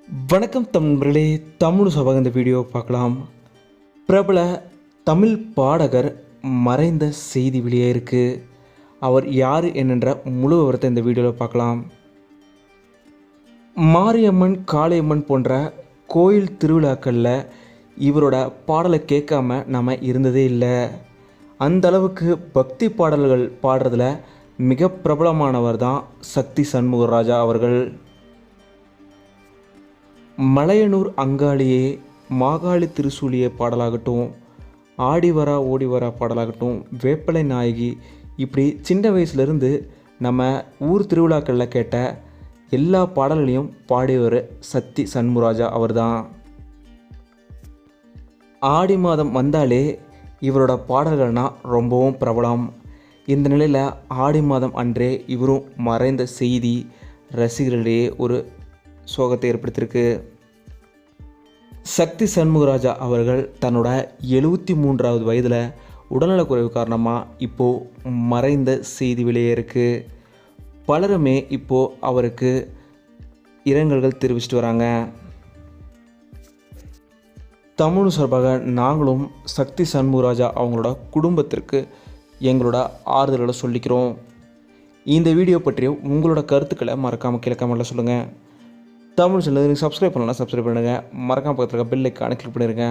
வணக்கம் நண்பர்களே, தமிழ் சபாக இந்த வீடியோ பார்க்கலாம். பிரபல தமிழ் பாடகர் மறைந்த செய்தி வெளியே இருக்குது. அவர் யார் என்னென்ற முழு விவரத்தை இந்த வீடியோவில் பார்க்கலாம். மாரியம்மன், காளியம்மன் போன்ற கோயில் திருவிழாக்களில் இவரோட பாடலை கேட்காம நம்ம இருந்ததே இல்லை. அந்த அளவுக்கு பக்தி பாடல்கள் பாடுறதுல மிக பிரபலமானவர் தான் சக்தி சண்முகராஜா அவர்கள். மலையனூர் அங்காளியே, மாகாளி திருசூலியே பாடலாகட்டும், ஆடிவரா ஓடிவரா பாடலாகட்டும், வேப்பலை நாயகி, இப்படி சின்ன வயசுலேருந்து நம்ம ஊர் திருவிழாக்களில் கேட்ட எல்லா பாடல்களையும் பாடியவர் சக்தி சண்முகராஜா அவர் தான். ஆடி மாதம் வந்தாலே இவரோட பாடல்கள்னால் ரொம்பவும் பிரபலம். இந்த நிலையில் ஆடி மாதம் அன்றே இவரும் மறைந்த செய்தி ரசிகர்களிடையே ஒரு சோகத்தை ஏற்படுத்தியிருக்கு. சக்தி சண்முகராஜா அவர்கள் தன்னோட 73வது வயதில் உடல்நலக்குறைவு காரணமாக இப்போது மறைந்த செய்தி வெளியே இருக்குது. பலருமே இப்போது அவருக்கு இரங்கல்கள் தெரிவிச்சிட்டு வராங்க. தமிழ் சார்பாக நாங்களும் சக்தி சண்முகராஜா அவங்களோட குடும்பத்திற்கு எங்களோட ஆறுதல்களை சொல்லிக்கிறோம். இந்த வீடியோ பற்றிய உங்களோட கருத்துக்களை மறக்காமல் கீழே கமெண்ட்டில் சொல்லுங்கள். தமிழ் சேனலுக்கு சப்ஸ்கிரைப் பண்ணலாம், சப்ஸ்கிரைப் பண்ணுங்கள். மறக்காமல் பக்கத்தில் பெல் ஐக்கானை கிளிக் பண்ணிடுங்க.